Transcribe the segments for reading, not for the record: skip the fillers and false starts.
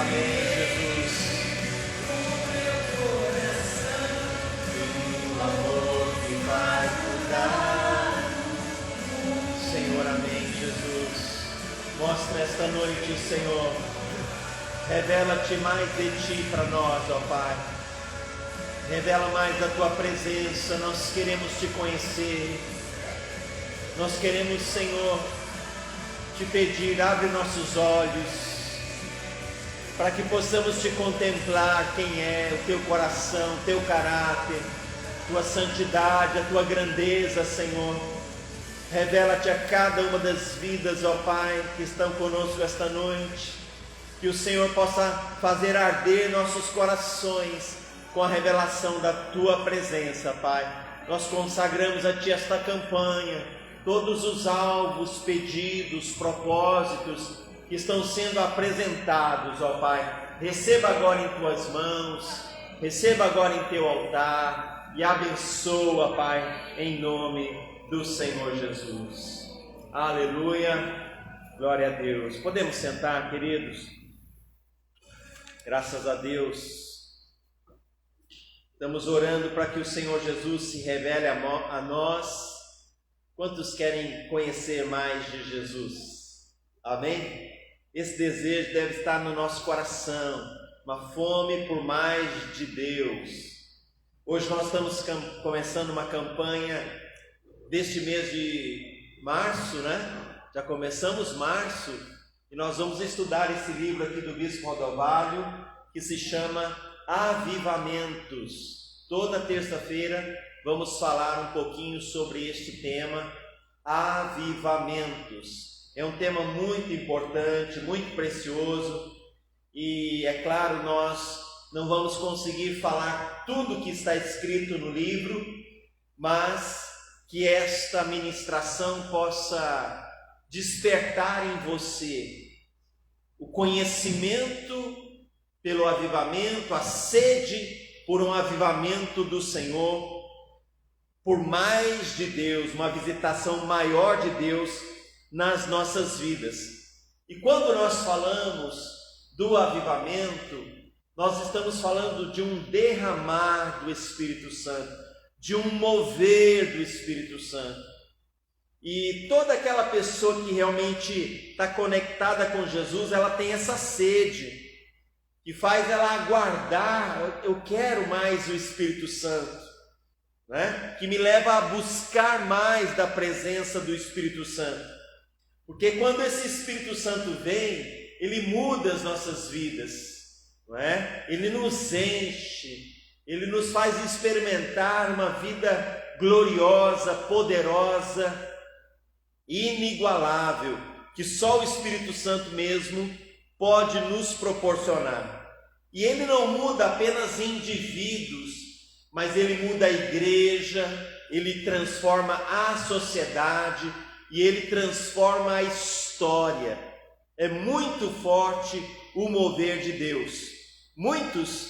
Amém, Jesus. O amor que vai mudar. Senhor, amém, Jesus. Mostra esta noite, Senhor. Revela-te mais de Ti para nós, ó Pai. Revela mais da Tua presença. Nós queremos Te conhecer. Nós queremos, Senhor, Te pedir, abre nossos olhos, para que possamos Te contemplar quem é, o Teu coração, o Teu caráter, Tua santidade, a Tua grandeza, Senhor. Revela-te a cada uma das vidas, ó Pai, que estão conosco esta noite. Que o Senhor possa fazer arder nossos corações com a revelação da Tua presença, Pai. Nós consagramos a Ti esta campanha, todos os alvos, pedidos, propósitos que estão sendo apresentados, ó Pai. Receba agora em Tuas mãos, receba agora em Teu altar e abençoa, Pai, em nome do Senhor Jesus. Aleluia, glória a Deus. Podemos sentar, queridos? Graças a Deus. Estamos orando para que o Senhor Jesus se revele a nós. Quantos querem conhecer mais de Jesus? Amém? Esse desejo deve estar no nosso coração, uma fome por mais de Deus. Hoje nós estamos começando uma campanha deste mês de março, né? Já começamos março e nós vamos estudar esse livro aqui do Bispo Rodovalho, que se chama Avivamentos. Toda terça-feira vamos falar um pouquinho sobre este tema, avivamentos. É um tema muito importante, muito precioso, e é claro, nós não vamos conseguir falar tudo que está escrito no livro, mas que esta ministração possa despertar em você o conhecimento pelo avivamento, a sede por um avivamento do Senhor, por mais de Deus, uma visitação maior de Deus nas nossas vidas. E quando nós falamos do avivamento, nós estamos falando de um derramar do Espírito Santo, de um mover do Espírito Santo. E toda aquela pessoa que realmente está conectada com Jesus, ela tem essa sede, que faz ela aguardar, eu quero mais o Espírito Santo, né? Que me leva a buscar mais da presença do Espírito Santo. Porque quando esse Espírito Santo vem, ele muda as nossas vidas, não é? Ele nos enche, ele nos faz experimentar uma vida gloriosa, poderosa, inigualável, que só o Espírito Santo mesmo pode nos proporcionar. E ele não muda apenas indivíduos, mas ele muda a igreja, ele transforma a sociedade e ele transforma a história. É muito forte o mover de Deus. Muitos,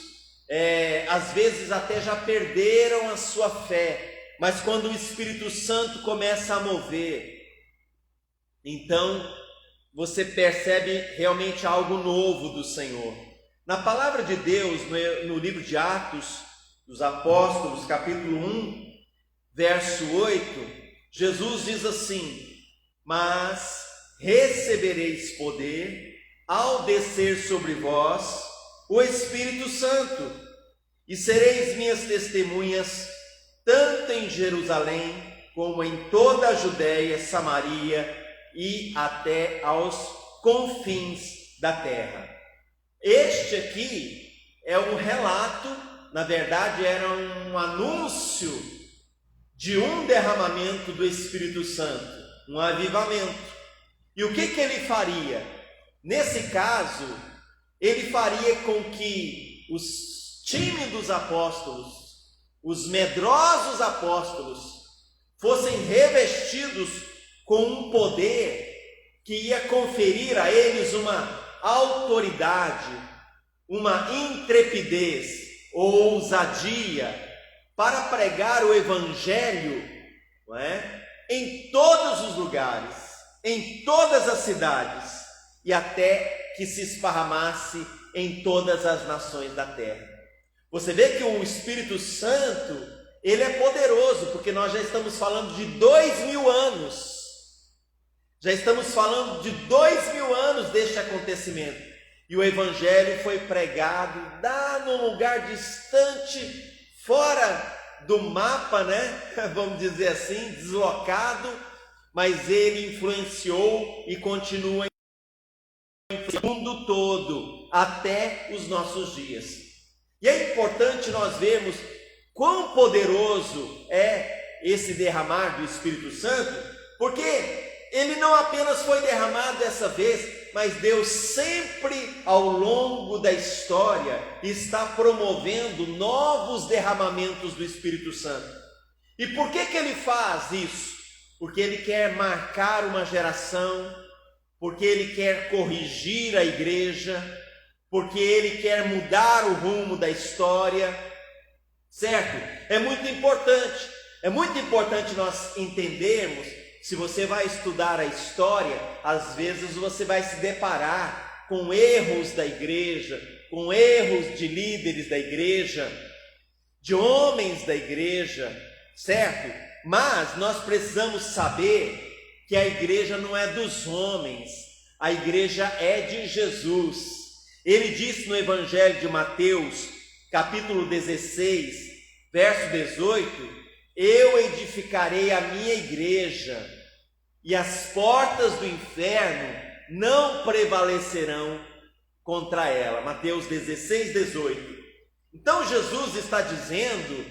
às vezes até já perderam a sua fé, mas quando o Espírito Santo começa a mover, então você percebe realmente algo novo do Senhor. Na palavra de Deus, no livro de Atos dos Apóstolos, capítulo 1, verso 8, Jesus diz assim: mas recebereis poder ao descer sobre vós o Espírito Santo, e sereis minhas testemunhas, tanto em Jerusalém, como em toda a Judéia, Samaria e até aos confins da terra. Este aqui é um relato, na verdade era um anúncio de um derramamento do Espírito Santo, um avivamento. E o que ele faria? Nesse caso, ele faria com que os tímidos apóstolos, os medrosos apóstolos, fossem revestidos com um poder que ia conferir a eles uma autoridade, uma intrepidez ou ousadia para pregar o Evangelho, não é? Em todos os lugares, em todas as cidades, e até que se esparramasse em todas as nações da terra. Você vê que o Espírito Santo, ele é poderoso, porque nós já estamos falando de 2000 anos. Já estamos falando de 2000 anos deste acontecimento. E o Evangelho foi pregado lá num lugar distante, fora do mapa, né? Vamos dizer assim, deslocado, mas ele influenciou e continua influenciando o mundo todo, até os nossos dias. E é importante nós vermos quão poderoso é esse derramar do Espírito Santo, porque ele não apenas foi derramado dessa vez, mas Deus sempre ao longo da história está promovendo novos derramamentos do Espírito Santo. E por que ele faz isso? Porque ele quer marcar uma geração, porque ele quer corrigir a igreja, porque ele quer mudar o rumo da história, certo? É muito importante nós entendermos. Se você vai estudar a história, às vezes você vai se deparar com erros da igreja, com erros de líderes da igreja, de homens da igreja, certo? Mas nós precisamos saber que a igreja não é dos homens, a igreja é de Jesus. Ele disse no Evangelho de Mateus, capítulo 16, verso 18: eu edificarei a minha igreja, e as portas do inferno não prevalecerão contra ela. Mateus 16, 18. Então Jesus está dizendo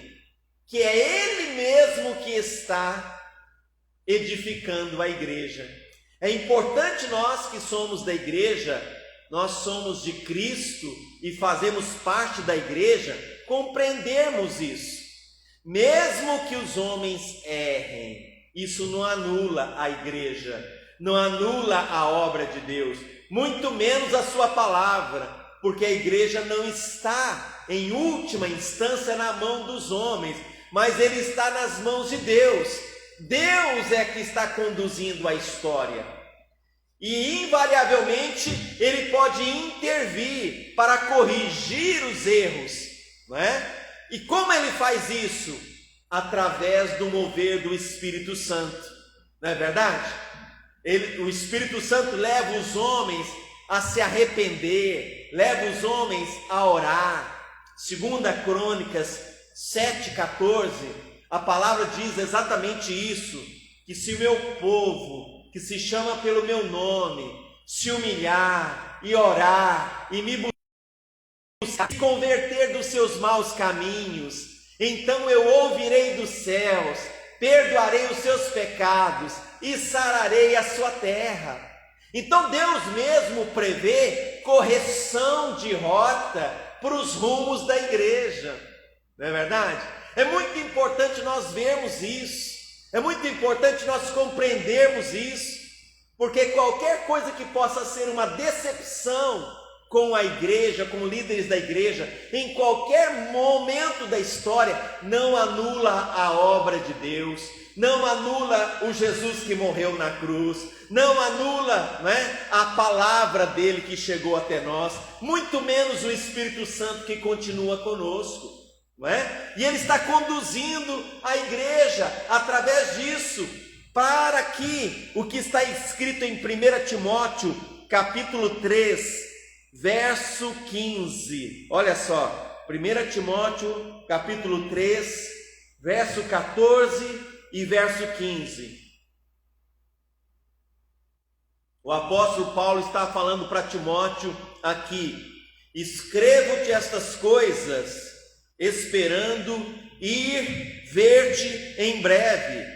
que é Ele mesmo que está edificando a igreja. É importante nós que somos da igreja, nós somos de Cristo e fazemos parte da igreja, compreendermos isso. Mesmo que os homens errem, isso não anula a igreja, não anula a obra de Deus, muito menos a sua palavra, porque a igreja não está, em última instância, na mão dos homens, mas ele está nas mãos de Deus. Deus é que está conduzindo a história, e invariavelmente ele pode intervir para corrigir os erros, não é? E como ele faz isso? Através do mover do Espírito Santo, não é verdade? O Espírito Santo leva os homens a se arrepender, leva os homens a orar. 2 Crônicas 7,14, a palavra diz exatamente isso, que se o meu povo, que se chama pelo meu nome, se humilhar e orar e me se converter dos seus maus caminhos, então eu ouvirei dos céus, perdoarei os seus pecados e sararei a sua terra. Então Deus mesmo prevê correção de rota para os rumos da igreja, não é verdade? É muito importante nós vermos isso, é muito importante nós compreendermos isso, porque qualquer coisa que possa ser uma decepção com a igreja, com líderes da igreja, em qualquer momento da história, não anula a obra de Deus, não anula o Jesus que morreu na cruz, não anula, né, a palavra dele que chegou até nós, muito menos o Espírito Santo que continua conosco, não é? E ele está conduzindo a igreja através disso, para que o que está escrito em 1 Timóteo, capítulo 3, verso 15, olha só, 1 Timóteo capítulo 3, verso 14 e verso 15. O apóstolo Paulo está falando para Timóteo aqui: escrevo-te estas coisas, esperando ir ver-te em breve,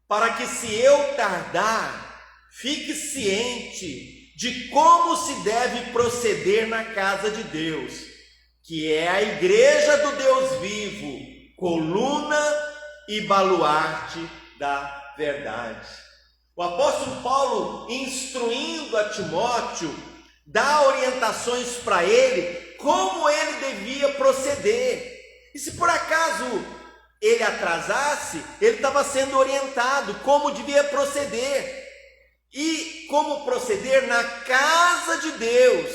para que se eu tardar, fique ciente de como se deve proceder na casa de Deus, que é a igreja do Deus vivo, coluna e baluarte da verdade. O apóstolo Paulo, instruindo a Timóteo, dá orientações para ele, como ele devia proceder. E se por acaso ele atrasasse, ele estava sendo orientado como devia proceder. e como proceder na casa de Deus,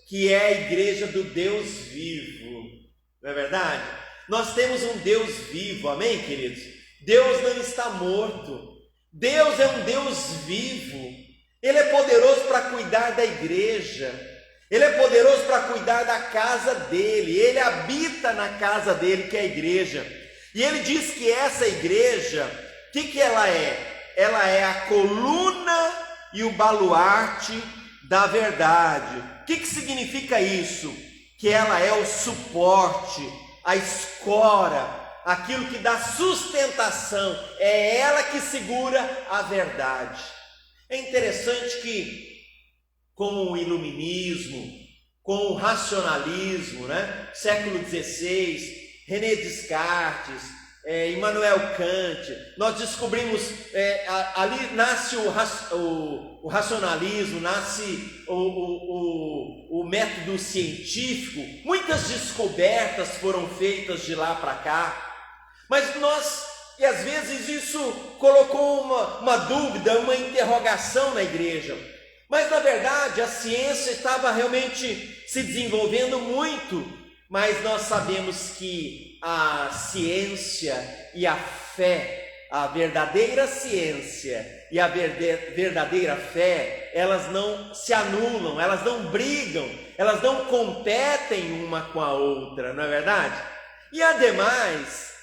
que é a igreja do Deus vivo. Não é verdade? Nós temos um Deus vivo, amém, queridos? Deus não está morto. Deus é um Deus vivo. Ele é poderoso para cuidar da igreja. Ele é poderoso para cuidar da casa dele. Ele habita na casa dele, que é a igreja. E ele diz que essa igreja, o que ela é? Ela é a coluna e o baluarte da verdade. O que significa isso? Que ela é o suporte, a escora, aquilo que dá sustentação, é ela que segura a verdade. É interessante que com o iluminismo, com o racionalismo, século XVI, René Descartes, Immanuel Kant, nós descobrimos, ali nasce o racionalismo, nasce o método científico, muitas descobertas foram feitas de lá para cá, mas e às vezes isso colocou uma dúvida, uma interrogação na igreja, mas na verdade a ciência estava realmente se desenvolvendo muito, mas nós sabemos que a ciência e a fé, a verdadeira ciência e a verdadeira fé, elas não se anulam, elas não brigam, elas não competem uma com a outra, não é verdade? E ademais,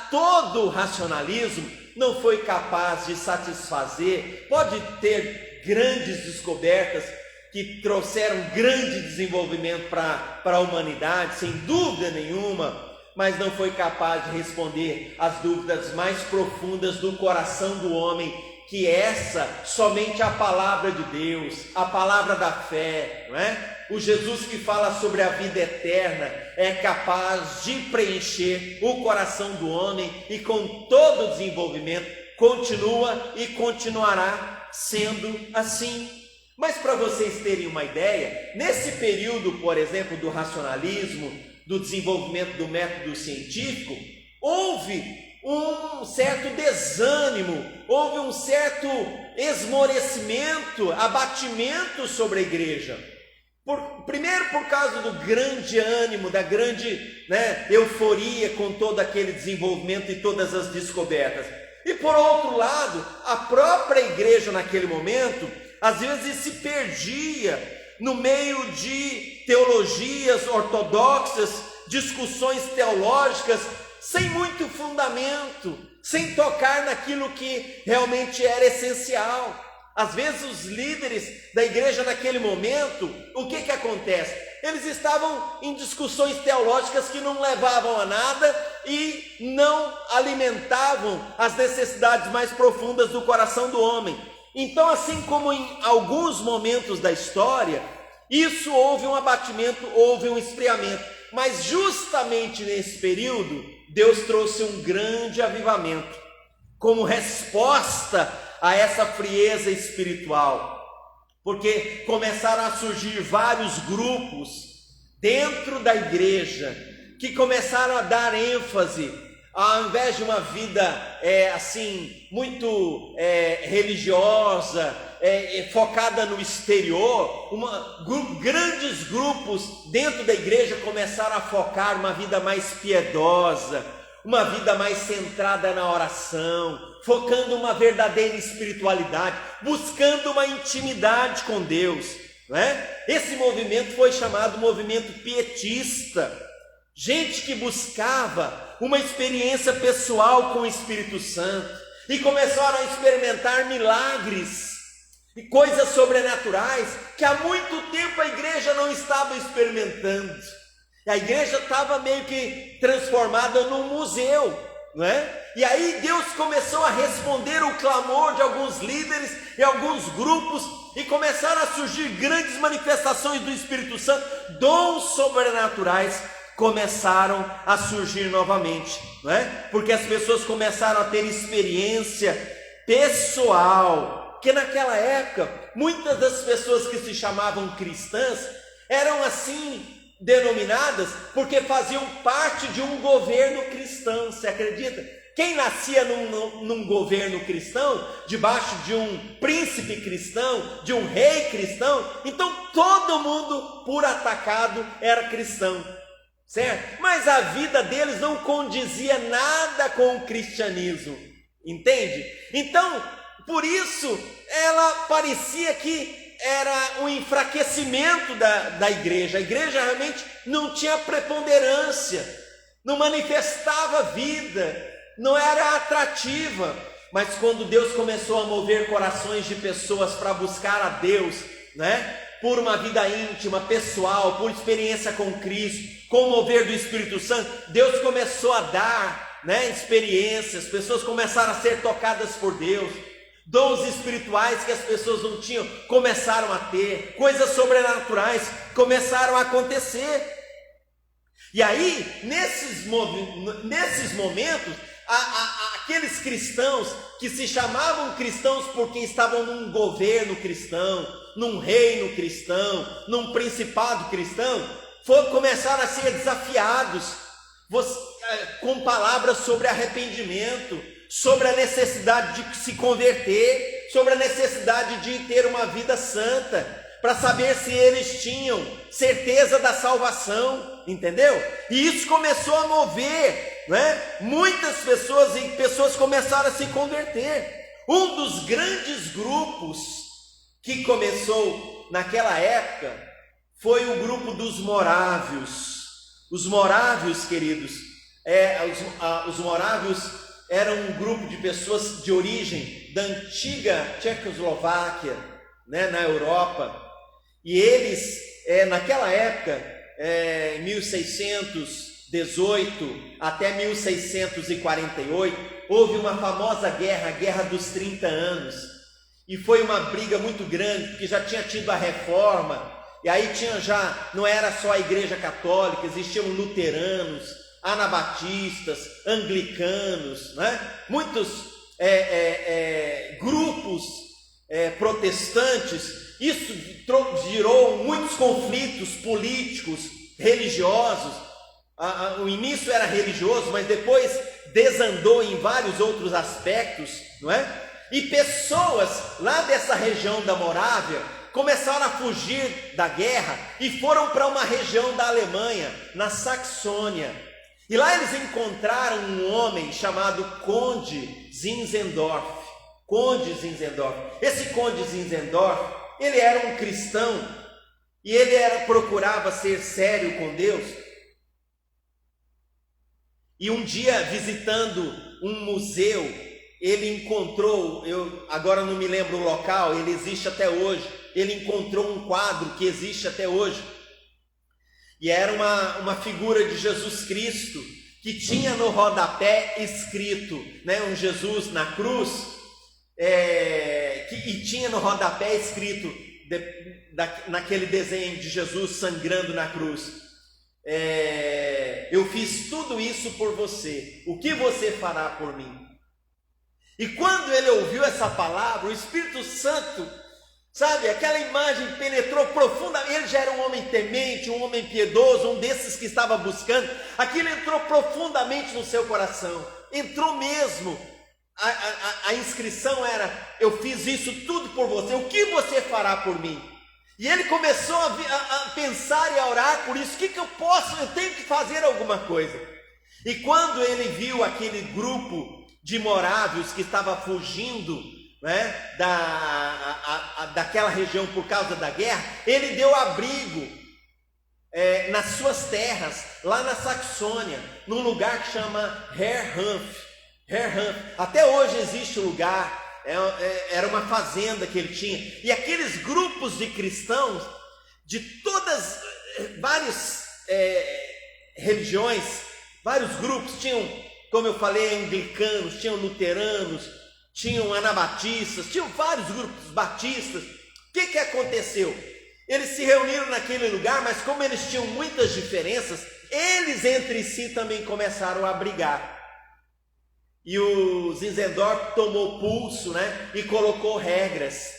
todo o racionalismo não foi capaz de satisfazer, pode ter grandes descobertas que trouxeram grande desenvolvimento para a humanidade, sem dúvida nenhuma, mas não foi capaz de responder às dúvidas mais profundas do coração do homem, que somente a palavra de Deus, a palavra da fé, não é? O Jesus que fala sobre a vida eterna é capaz de preencher o coração do homem e com todo o desenvolvimento continua e continuará sendo assim. Mas para vocês terem uma ideia, nesse período, por exemplo, do racionalismo, do desenvolvimento do método científico, houve um certo desânimo, houve um certo esmorecimento, abatimento sobre a igreja. Primeiro por causa do grande ânimo, da grande euforia com todo aquele desenvolvimento e todas as descobertas. E por outro lado, a própria igreja naquele momento, às vezes se perdia no meio de teologias ortodoxas, discussões teológicas, sem muito fundamento, sem tocar naquilo que realmente era essencial. Às vezes os líderes da igreja naquele momento, o que acontece? Eles estavam em discussões teológicas que não levavam a nada e não alimentavam as necessidades mais profundas do coração do homem. Então, assim como em alguns momentos da história, houve um abatimento, houve um esfriamento, mas justamente nesse período, Deus trouxe um grande avivamento, como resposta a essa frieza espiritual, porque começaram a surgir vários grupos dentro da igreja, que começaram a dar ênfase, ao invés de uma vida muito religiosa, focada no exterior, grandes grupos dentro da igreja começaram a focar uma vida mais piedosa, uma vida mais centrada na oração, focando uma verdadeira espiritualidade, buscando uma intimidade com Deus, não é? Esse movimento foi chamado movimento pietista, gente que buscava uma experiência pessoal com o Espírito Santo, e começaram a experimentar milagres e coisas sobrenaturais que há muito tempo a igreja não estava experimentando. A igreja estava meio que transformada num museu, não é? E aí Deus começou a responder o clamor de alguns líderes e alguns grupos, e começaram a surgir grandes manifestações do Espírito Santo, dons sobrenaturais começaram a surgir novamente, não é? Porque as pessoas começaram a ter experiência pessoal, porque naquela época, muitas das pessoas que se chamavam cristãs eram assim denominadas porque faziam parte de um governo cristão. Você acredita Quem nascia num governo cristão, debaixo de um príncipe cristão, de um rei cristão, então todo mundo, por atacado, era cristão, certo? Mas a vida deles não condizia nada com o cristianismo, entende? Então, por isso, ela parecia que era um enfraquecimento da igreja. A igreja realmente não tinha preponderância, não manifestava vida, não era atrativa. Mas quando Deus começou a mover corações de pessoas para buscar a Deus, né? Por uma vida íntima, pessoal, por experiência com Cristo, com o mover do Espírito Santo, Deus começou a dar, né, experiências, pessoas começaram a ser tocadas por Deus. Dons espirituais que as pessoas não tinham começaram a ter, coisas sobrenaturais começaram a acontecer. E aí, nesses momentos, aqueles cristãos que se chamavam cristãos porque estavam num governo cristão, num reino cristão, num principado cristão, começaram a ser desafiados com palavras sobre arrependimento, sobre a necessidade de se converter, sobre a necessidade de ter uma vida santa, para saber se eles tinham certeza da salvação, entendeu? E isso começou a mover, né? Muitas pessoas começaram a se converter. Um dos grandes grupos que começou naquela época foi o grupo dos morávios. Os morávios, queridos, os morávios eram um grupo de pessoas de origem da antiga Tchecoslováquia, né, na Europa. E eles, naquela época, 1618 até 1648, houve uma famosa guerra, a Guerra dos 30 Anos. E foi uma briga muito grande, porque já tinha tido a reforma, e aí não era só a igreja católica, existiam luteranos, anabatistas, anglicanos, né? Muitos grupos protestantes. Isso gerou muitos conflitos políticos, religiosos. O início era religioso, mas depois desandou em vários outros aspectos, não é? E pessoas lá dessa região da Morávia começaram a fugir da guerra e foram para uma região da Alemanha, na Saxônia. E lá eles encontraram um homem chamado Conde Zinzendorf. Esse Conde Zinzendorf, ele era um cristão e ele procurava ser sério com Deus. E um dia, visitando um museu, ele encontrou, agora não me lembro o local, ele existe até hoje. Ele encontrou um quadro que existe até hoje. E era uma figura de Jesus Cristo, que tinha no rodapé escrito, né, um Jesus na cruz, e tinha no rodapé escrito, naquele desenho de Jesus sangrando na cruz, eu fiz tudo isso por você, o que você fará por mim? E quando ele ouviu essa palavra, o Espírito Santo, sabe, aquela imagem penetrou profundamente. Ele já era um homem temente, um homem piedoso, um desses que estava buscando. Aquilo entrou profundamente no seu coração. Entrou mesmo. A inscrição era: eu fiz isso tudo por você, o que você fará por mim? E ele começou a pensar e a orar por isso. O que eu posso? Eu tenho que fazer alguma coisa. E quando ele viu aquele grupo de morávios que estava fugindo, né, daquela região por causa da guerra, ele deu abrigo nas suas terras, lá na Saxônia, num lugar que chama Herrnhut. Até hoje existe o lugar, era uma fazenda que ele tinha, e aqueles grupos de cristãos, de várias religiões, vários grupos, tinham, como eu falei, anglicanos, tinham luteranos, tinham anabatistas, tinham vários grupos batistas. O que aconteceu? Eles se reuniram naquele lugar, mas como eles tinham muitas diferenças, eles entre si também começaram a brigar. E o Zinzendorf tomou pulso, né, e colocou regras,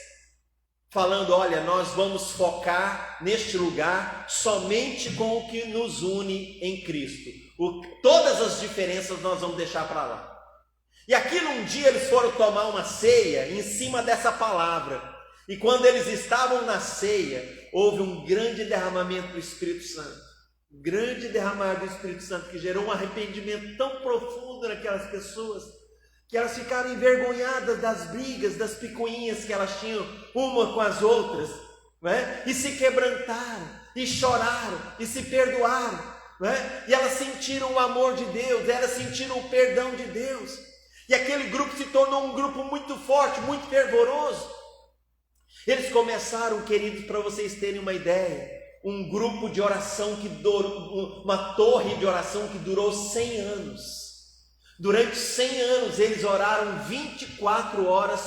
falando: olha, nós vamos focar neste lugar somente com o que nos une em Cristo. Todas as diferenças nós vamos deixar para lá. E aquilo um dia eles foram tomar uma ceia em cima dessa palavra. E quando eles estavam na ceia, houve um grande derramamento do Espírito Santo. Um grande derramamento do Espírito Santo que gerou um arrependimento tão profundo naquelas pessoas, que elas ficaram envergonhadas das brigas, das picuinhas que elas tinham uma com as outras, não é? E se quebrantaram, e choraram, e se perdoaram, não é? E elas sentiram o amor de Deus, elas sentiram o perdão de Deus, e aquele grupo se tornou um grupo muito forte, muito fervoroso. Eles começaram, queridos, para vocês terem uma ideia, um grupo de oração que durou, uma torre de oração que durou 100 anos. Durante 100 anos eles oraram 24 horas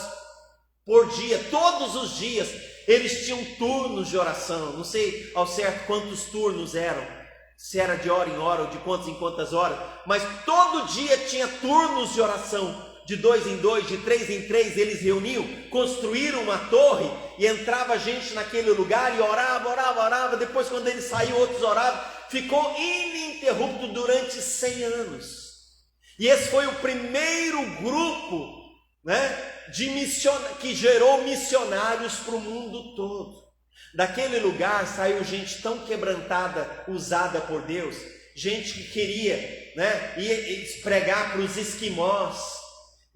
por dia, todos os dias. Eles tinham turnos de oração, não sei ao certo quantos turnos eram, se era de hora em hora ou de quantas em quantas horas, mas todo dia tinha turnos de oração, de 2 em 2, de 3 em 3, eles reuniam, construíram uma torre e entrava gente naquele lugar e orava, depois quando eles saíam outros oravam, ficou ininterrupto durante 100 anos. E esse foi o primeiro grupo, né, que gerou missionários para o mundo todo. Daquele lugar saiu gente tão quebrantada, usada por Deus, gente que queria, né, ir pregar para os esquimós,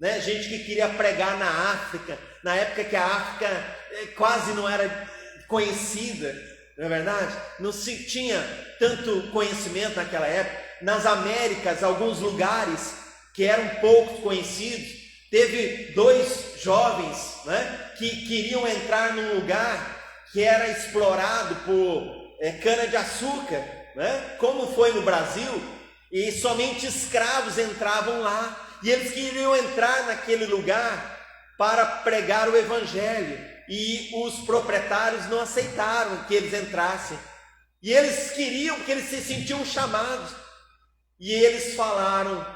né, gente que queria pregar na África, na época que a África quase não era conhecida, não é verdade? Não se tinha tanto conhecimento naquela época. Nas Américas, alguns lugares que eram poucos conhecidos, teve 2 jovens, né, que queriam entrar num lugar que era explorado por cana-de-açúcar, né, como foi no Brasil, e somente escravos entravam lá, e eles queriam entrar naquele lugar para pregar o Evangelho, e os proprietários não aceitaram que eles entrassem, e eles queriam, porque eles se sentiam chamados, e eles falaram,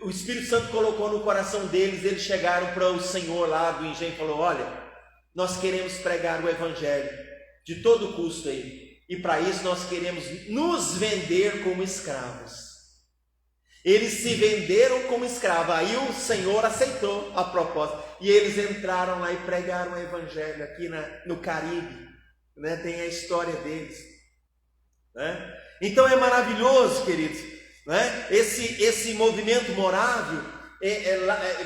o Espírito Santo colocou no coração deles, eles chegaram para o Senhor lá do engenho e falou: olha, nós queremos pregar o Evangelho de todo custo aí, e para isso nós queremos nos vender como escravos. Eles se venderam como escravos, aí o Senhor aceitou a proposta, e eles entraram lá e pregaram o Evangelho aqui no Caribe, né? Tem a história deles, né? Então é maravilhoso, queridos, né? Esse movimento morável,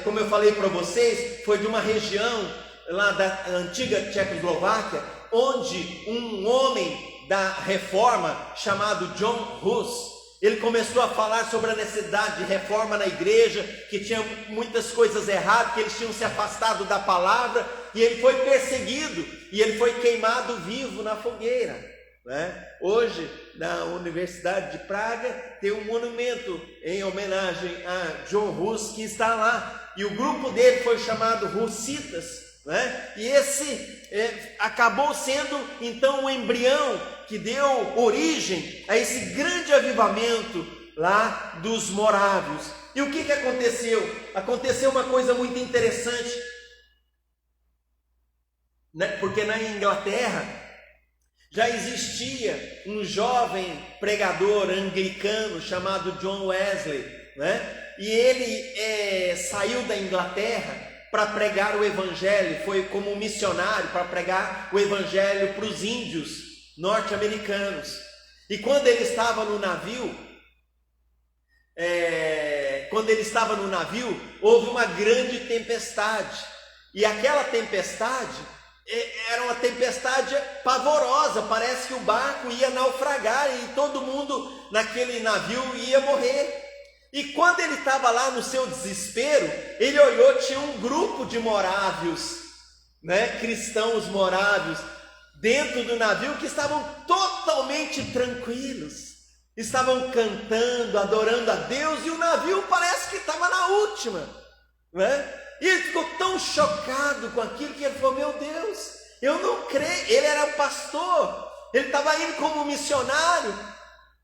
como eu falei para vocês, foi de uma região lá da antiga Tchecoslováquia, onde um homem da reforma chamado John Hus, ele começou a falar sobre a necessidade de reforma na igreja, que tinha muitas coisas erradas, que eles tinham se afastado da palavra, e ele foi perseguido, e ele foi queimado vivo na fogueira, né? Hoje, na Universidade de Praga, tem um monumento em homenagem a John Hus, que está lá, e o grupo dele foi chamado Hussitas, né? E esse acabou sendo então o embrião que deu origem a esse grande avivamento lá dos morávios. E o que aconteceu? Aconteceu uma coisa muito interessante, né? Porque na Inglaterra já existia um jovem pregador anglicano chamado John Wesley, né? E ele saiu da Inglaterra para pregar o Evangelho, foi como missionário para pregar o Evangelho para os índios norte-americanos. E quando ele estava no navio, houve uma grande tempestade, e aquela tempestade era uma tempestade pavorosa, parece que o barco ia naufragar e todo mundo naquele navio ia morrer. E quando ele estava lá no seu desespero, ele olhou, tinha um grupo de morávios, né, cristãos morávios, dentro do navio, que estavam totalmente tranquilos, estavam cantando, adorando a Deus, e o navio parece que estava na última, né? E ele ficou tão chocado com aquilo que ele falou: meu Deus, eu não creio. Ele era um pastor, ele estava indo como missionário.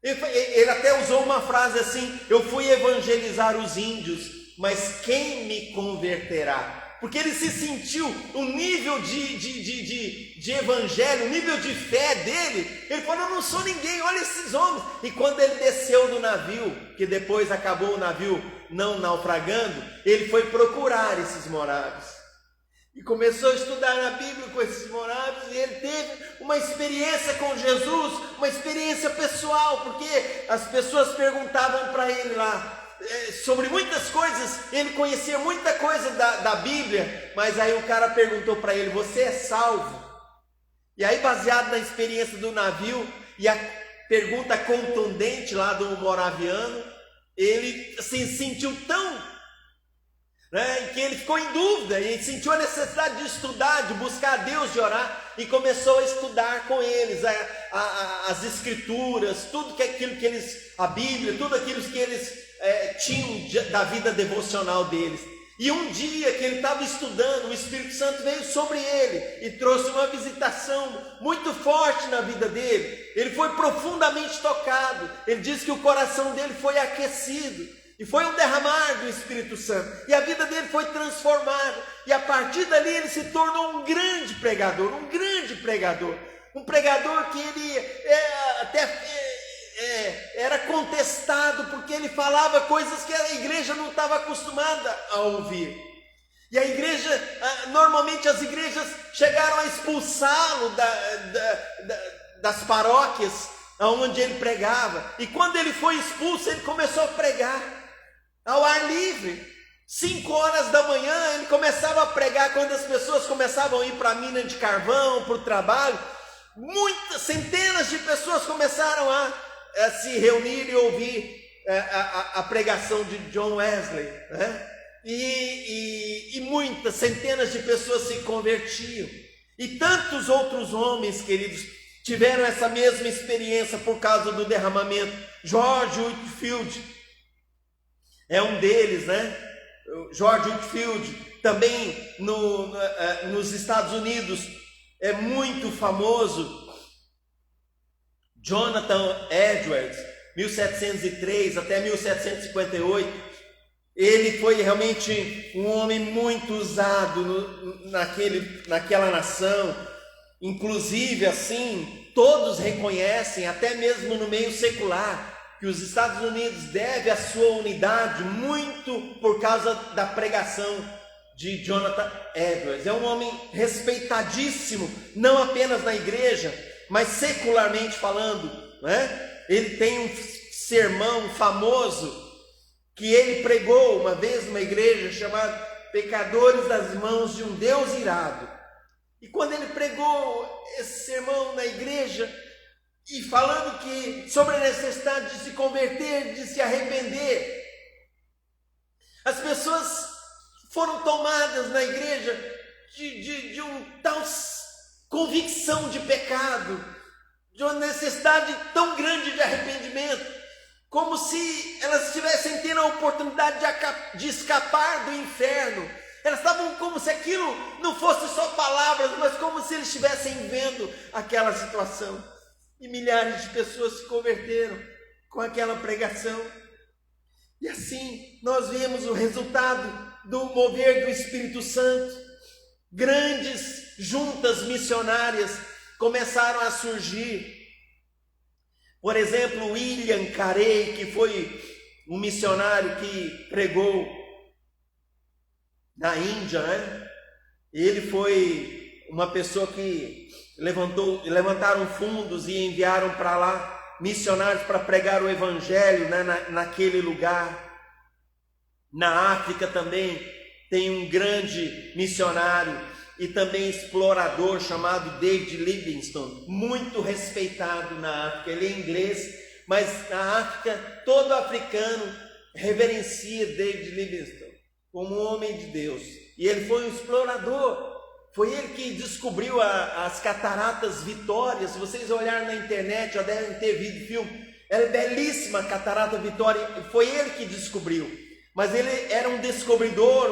Ele até usou uma frase assim: eu fui evangelizar os índios, mas quem me converterá? porque ele se sentiu, o nível de evangelho, o nível de fé dele, ele falou: eu não sou ninguém, olha esses homens. E quando ele desceu do navio, que depois acabou o navio não naufragando, ele foi procurar esses morávios. E começou a estudar a Bíblia com esses morávios, e ele teve uma experiência com Jesus, uma experiência pessoal, porque as pessoas perguntavam para ele lá sobre muitas coisas, ele conhecia muita coisa da Bíblia, mas aí o cara perguntou para ele: você é salvo? E aí, baseado na experiência do navio e a pergunta contundente lá do moraviano, ele se sentiu tão, que ele ficou em dúvida e sentiu a necessidade de estudar, de buscar a Deus, de orar, e começou a estudar com eles as escrituras, tudo aquilo que eles, a Bíblia, tudo aquilo que eles tinham da vida devocional deles. E um dia que ele estava estudando, o Espírito Santo veio sobre ele e trouxe uma visitação muito forte na vida dele. Ele foi profundamente tocado. Ele disse que o coração dele foi aquecido. E foi um derramar do Espírito Santo. E a vida dele foi transformada. E a partir dali ele se tornou um grande pregador. Um grande pregador. Um pregador que ele era contestado, porque ele falava coisas que a igreja não estava acostumada a ouvir. E a igreja, normalmente as igrejas chegaram a expulsá-lo das paróquias onde ele pregava. E quando ele foi expulso, ele começou a pregar ao ar livre. 5 horas da manhã ele começava a pregar, quando as pessoas começavam a ir para a mina de carvão, para o trabalho. Centenas de pessoas começaram a se reunir e ouvir a pregação de John Wesley, né? E muitas, centenas de pessoas se convertiam. E tantos outros homens, queridos, tiveram essa mesma experiência por causa do derramamento. George Whitefield é um deles, né? George Whitefield, também nos Estados Unidos, é muito famoso. Jonathan Edwards, 1703 até 1758, ele foi realmente um homem muito usado naquela nação. Inclusive, assim, todos reconhecem, até mesmo no meio secular, que os Estados Unidos devem a sua unidade muito por causa da pregação de Jonathan Edwards. É um homem respeitadíssimo, não apenas na igreja, mas secularmente falando, né? Ele tem um sermão famoso que ele pregou uma vez numa igreja chamada Pecadores das Mãos de um Deus Irado. E quando ele pregou esse sermão na igreja, e falando sobre a necessidade de se converter, de se arrepender, as pessoas foram tomadas na igreja de um tal convicção de pecado, de uma necessidade tão grande de arrependimento, como se elas estivessem tendo a oportunidade de escapar do inferno. Elas estavam como se aquilo não fosse só palavras, mas como se eles estivessem vendo aquela situação. E milhares de pessoas se converteram com aquela pregação. E assim nós vemos o resultado do mover do Espírito Santo. Grandes juntas missionárias começaram a surgir. Por exemplo, William Carey, que foi um missionário que pregou na Índia, né? Ele foi uma pessoa que levantaram fundos e enviaram para lá missionários para pregar o evangelho, né, naquele lugar. Na África também tem um grande missionário e também explorador chamado David Livingstone, muito respeitado na África. Ele é inglês, mas na África todo africano reverencia David Livingstone como um homem de Deus. E ele foi um explorador. Foi ele que descobriu as Cataratas Vitória. Se vocês olharem na internet, já devem ter visto filme. Ela é belíssima, a Catarata Vitória. Foi ele que descobriu. Mas ele era um descobridor,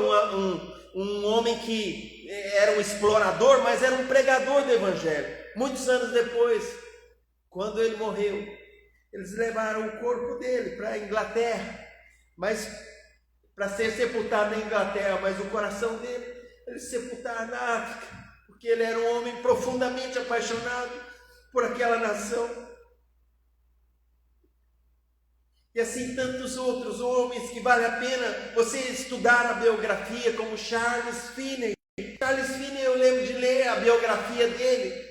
um homem que era um explorador, mas era um pregador do Evangelho. Muitos anos depois, quando ele morreu, eles levaram o corpo dele para a Inglaterra, mas para ser sepultado na Inglaterra, mas o coração dele eles sepultaram na África, porque ele era um homem profundamente apaixonado por aquela nação. E assim tantos outros homens que vale a pena você estudar a biografia, como Charles Finney. Charles Finney, eu lembro de ler a biografia dele.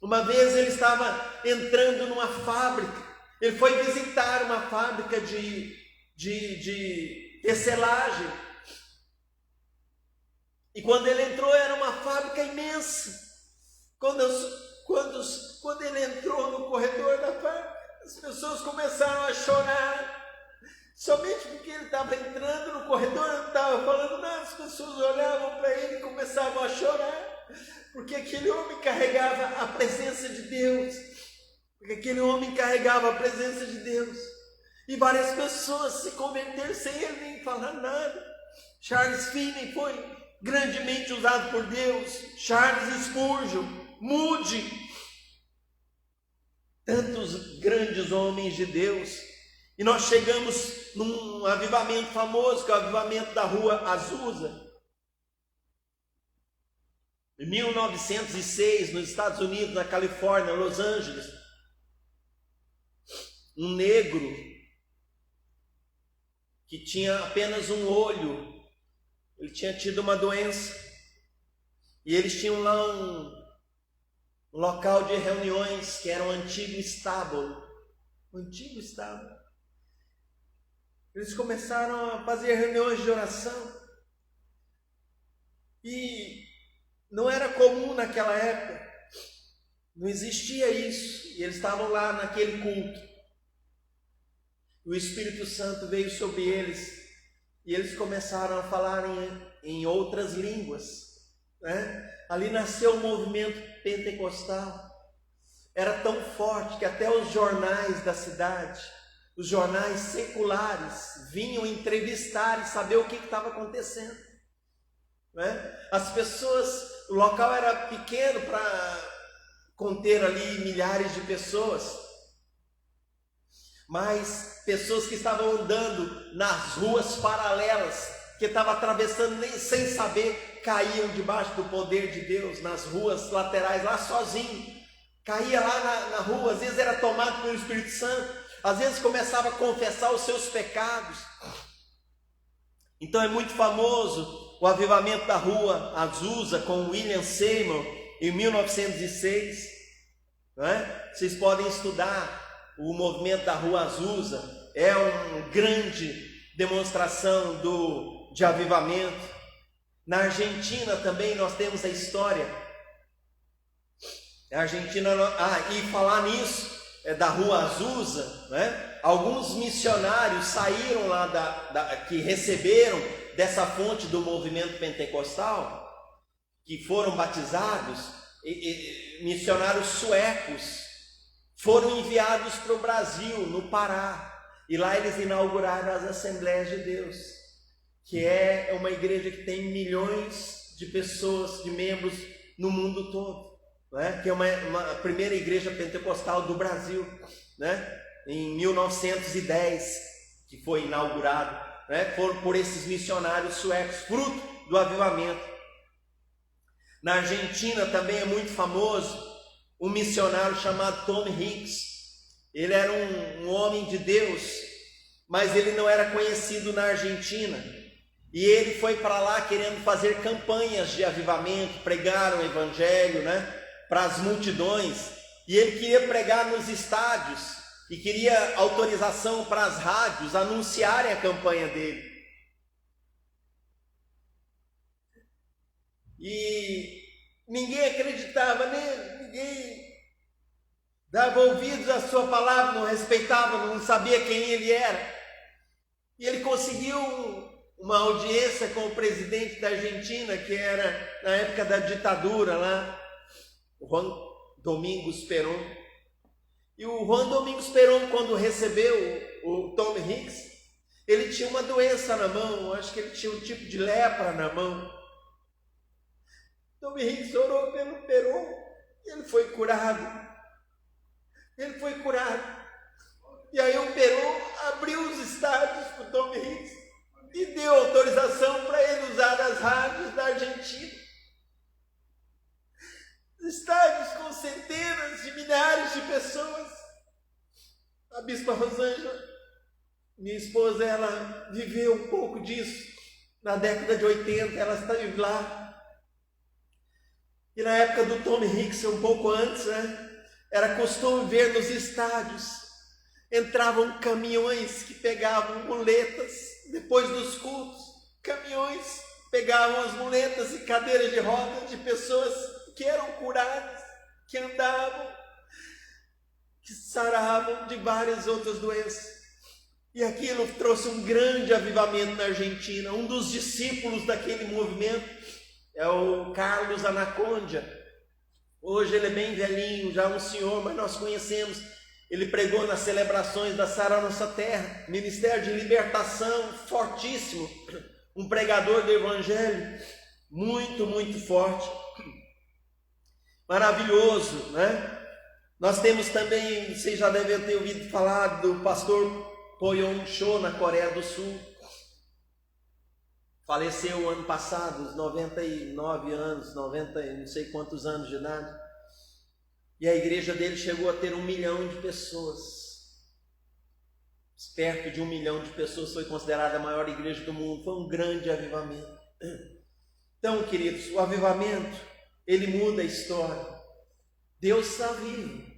Uma vez ele estava entrando numa fábrica, ele foi visitar uma fábrica de tecelagem. E quando ele entrou, era uma fábrica imensa. Quando ele entrou no corredor da fábrica, as pessoas começaram a chorar. Somente porque ele estava entrando no corredor, ele estava falando nada, as pessoas olhavam para ele e começavam a chorar, porque aquele homem carregava a presença de Deus, e várias pessoas se converteram sem ele nem falar nada. Charles Finney foi grandemente usado por Deus, Charles Spurgeon, Moody, tantos grandes homens de Deus. E nós chegamos num avivamento famoso, que é o avivamento da Rua Azusa. Em 1906, nos Estados Unidos, na Califórnia, Los Angeles, um negro que tinha apenas um olho, ele tinha tido uma doença, e eles tinham lá um local de reuniões, que era um antigo estábulo. Eles começaram a fazer reuniões de oração, e não era comum naquela época, não existia isso, e eles estavam lá naquele culto. O Espírito Santo veio sobre eles, e eles começaram a falar em outras línguas, né? Ali nasceu o movimento pentecostal. Era tão forte que até os jornais da cidade, os jornais seculares, vinham entrevistar e saber o que estava acontecendo, né? As pessoas, o local era pequeno para conter ali milhares de pessoas, mas pessoas que estavam andando nas ruas paralelas, que estavam atravessando nem sem saber, caíam debaixo do poder de Deus, nas ruas laterais, lá sozinho. Caía lá na rua, às vezes era tomado pelo Espírito Santo, às vezes começava a confessar os seus pecados. Então é muito famoso o avivamento da Rua Azusa com William Seymour em 1906, né? Vocês podem estudar o movimento da Rua Azusa, é uma grande demonstração de avivamento. Na Argentina também nós temos a história. A Argentina, e falar nisso, da Rua Azusa, né? Alguns missionários saíram lá que receberam dessa fonte do movimento pentecostal, que foram batizados, missionários suecos, foram enviados para o Brasil, no Pará, e lá eles inauguraram as Assembleias de Deus, que é uma igreja que tem milhões de pessoas, de membros no mundo todo, né? Que é a primeira igreja pentecostal do Brasil, né? Em 1910, que foi inaugurado, né? Por esses missionários suecos, fruto do avivamento. Na Argentina também é muito famoso um missionário chamado Tom Hicks. Ele era um homem de Deus, mas ele não era conhecido na Argentina. E ele foi para lá querendo fazer campanhas de avivamento, pregar o evangelho, né, para as multidões. E ele queria pregar nos estádios e queria autorização para as rádios anunciarem a campanha dele. E ninguém acreditava nele, ninguém dava ouvidos à sua palavra, não respeitava, não sabia quem ele era. E ele conseguiu uma audiência com o presidente da Argentina, que era na época da ditadura lá, o Juan Domingos Perón. E o Juan Domingos Perón, quando recebeu o Tom Hicks, ele tinha uma doença na mão, acho que ele tinha um tipo de lepra na mão. Tom Hicks orou pelo Perón e ele foi curado. E aí o Perón abriu os estádios para o Tom Hicks e deu autorização para ele usar as rádios da Argentina. A bispa Rosângela, minha esposa, ela viveu um pouco disso. Na década de 80, ela esteve lá. E na época do Tom Hicks, um pouco antes, era costume ver nos estádios, entravam caminhões que pegavam muletas, depois dos cultos, caminhões pegavam as muletas e cadeiras de rodas de pessoas que eram curadas, que andavam, que saravam de várias outras doenças. E aquilo trouxe um grande avivamento na Argentina. Um dos discípulos daquele movimento é o Carlos Anacondia. Hoje ele é bem velhinho, já um senhor, mas nós conhecemos. Ele pregou nas celebrações da Sara Nossa Terra, ministério de libertação fortíssimo, um pregador do evangelho muito, muito forte, maravilhoso, né? Nós temos também, vocês já devem ter ouvido falar do pastor Poyon Cho, na Coreia do Sul. Faleceu ano passado, uns 99 anos, 90, não sei quantos anos de idade. E a igreja dele chegou a ter 1 milhão de pessoas. Perto de 1 milhão de pessoas, foi considerada a maior igreja do mundo. Foi um grande avivamento. Então, queridos, o avivamento, ele muda a história. Deus está vivo.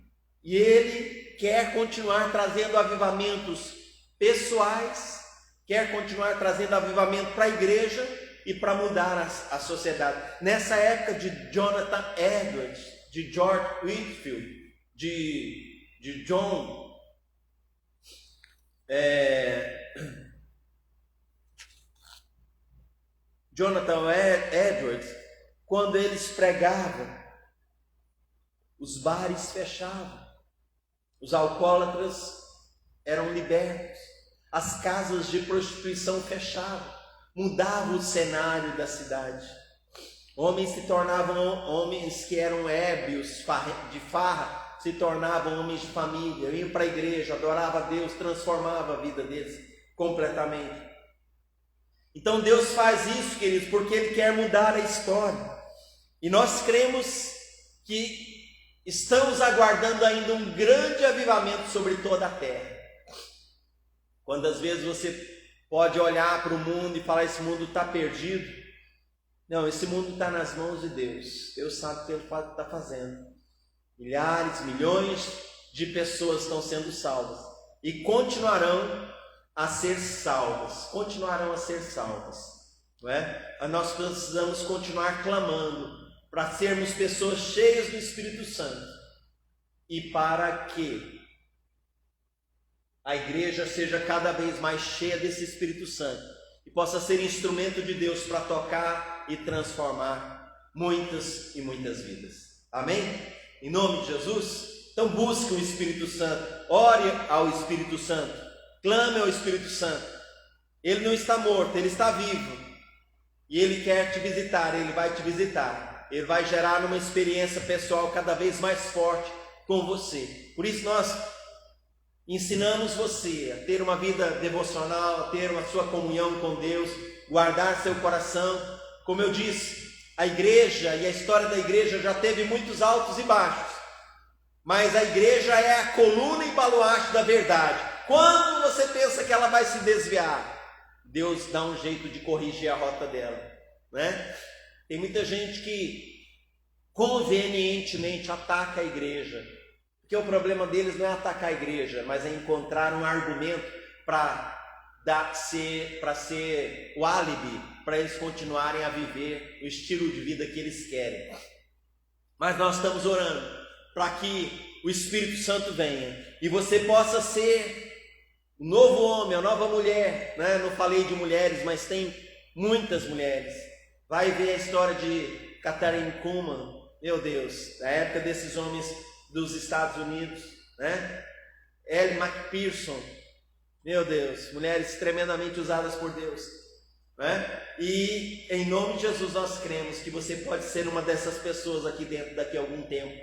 E Ele quer continuar trazendo avivamentos pessoais, quer continuar trazendo avivamento para a igreja e para mudar a sociedade. Nessa época de Jonathan Edwards, de George Whitefield, de John Jonathan Edwards, quando eles pregavam, os bares fechavam, os alcoólatras eram libertos, as casas de prostituição fechavam, mudava o cenário da cidade. Homens se tornavam homens que eram ébrios de farra, se tornavam homens de família, iam para a igreja, adoravam a Deus, transformava a vida deles completamente. Então Deus faz isso, queridos, porque Ele quer mudar a história. E nós cremos que estamos aguardando ainda um grande avivamento sobre toda a terra. Quando às vezes você pode olhar para o mundo e falar: esse mundo está perdido. Não, esse mundo está nas mãos de Deus. Deus sabe o que Ele está fazendo. Milhares, milhões de pessoas estão sendo salvas e continuarão a ser salvas. Continuarão a ser salvas, não é? Nós precisamos continuar clamando para sermos pessoas cheias do Espírito Santo e para que a igreja seja cada vez mais cheia desse Espírito Santo e possa ser instrumento de Deus para tocar e transformar muitas e muitas vidas. Amém? Em nome de Jesus. Então busque o Espírito Santo, ore ao Espírito Santo, clame ao Espírito Santo. Ele não está morto, ele está vivo e ele quer te visitar. Ele vai te visitar, ele vai gerar uma experiência pessoal cada vez mais forte com você. Por isso nós ensinamos você a ter uma vida devocional, a ter uma sua comunhão com Deus, guardar seu coração. Como eu disse, a igreja e a história da igreja já teve muitos altos e baixos, mas a igreja é a coluna e baluarte da verdade. Quando você pensa que ela vai se desviar, Deus dá um jeito de corrigir a rota dela, né? Tem muita gente que convenientemente ataca a igreja, porque o problema deles não é atacar a igreja, mas é encontrar um argumento para ser o álibi para eles continuarem a viver o estilo de vida que eles querem. Mas nós estamos orando para que o Espírito Santo venha e você possa ser o novo homem, a nova mulher, né? Não falei de mulheres, mas tem muitas mulheres. Vai ver a história de Katharine Kuhlman, meu Deus, da época desses homens dos Estados Unidos, né? Ellen MacPherson, meu Deus, mulheres tremendamente usadas por Deus, né? E em nome de Jesus nós cremos que você pode ser uma dessas pessoas aqui dentro daqui a algum tempo,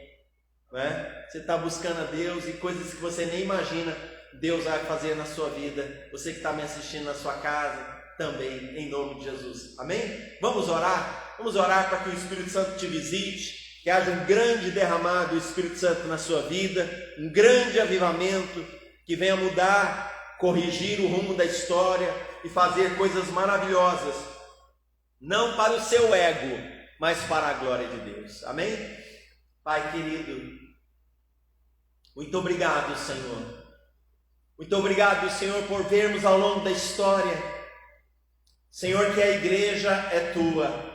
né? Você está buscando a Deus e coisas que você nem imagina Deus vai fazer na sua vida. Você que está me assistindo na sua casa também, em nome de Jesus, amém? Vamos orar? Vamos orar para que o Espírito Santo te visite, que haja um grande derramado do Espírito Santo na sua vida, um grande avivamento, que venha mudar, corrigir o rumo da história e fazer coisas maravilhosas, não para o seu ego, mas para a glória de Deus. Amém? Pai querido, muito obrigado, Senhor. Muito obrigado, Senhor, por vermos ao longo da história, Senhor, que a igreja é tua.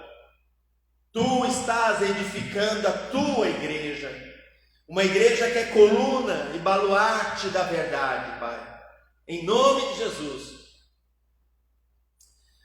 Tu estás edificando a tua igreja, uma igreja que é coluna e baluarte da verdade, Pai. Em nome de Jesus.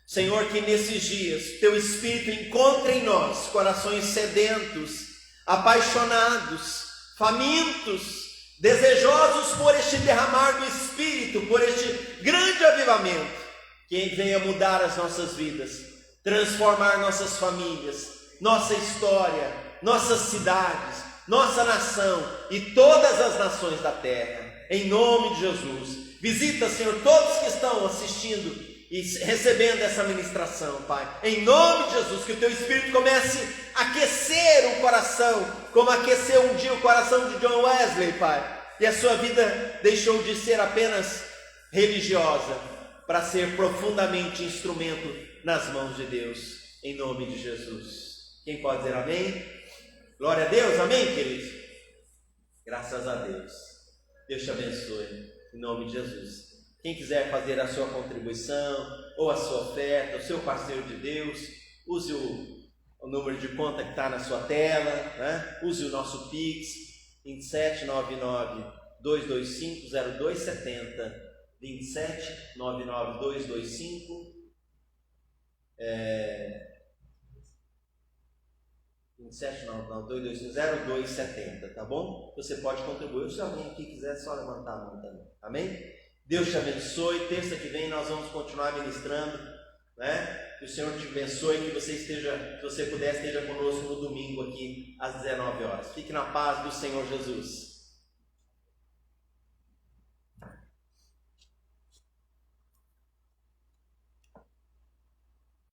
Senhor, que nesses dias Teu Espírito encontre em nós corações sedentos, apaixonados, famintos, desejosos por este derramar do Espírito, por este grande avivamento, que venha mudar as nossas vidas, transformar nossas famílias, nossa história, nossas cidades, nossa nação e todas as nações da terra, em nome de Jesus. Visita, Senhor, todos que estão assistindo e recebendo essa ministração, Pai, em nome de Jesus, que o Teu Espírito comece a aquecer o coração, como aqueceu um dia o coração de John Wesley, Pai, e a sua vida deixou de ser apenas religiosa, para ser profundamente instrumento nas mãos de Deus, em nome de Jesus. Quem pode dizer amém? Glória a Deus, amém, queridos? Graças a Deus. Deus te abençoe, em nome de Jesus. Quem quiser fazer a sua contribuição, ou a sua oferta, o seu parceiro de Deus, use o número de conta que está na sua tela, né? Use o nosso Pix, 2799-225-0270, 2799-225-0270, tá bom? Você pode contribuir, se alguém aqui quiser, só levantar a mão também, amém? Deus te abençoe. Terça que vem nós vamos continuar ministrando, né? Que o Senhor te abençoe, que você esteja, se você puder, esteja conosco no domingo aqui às 19 horas. Fique na paz do Senhor Jesus.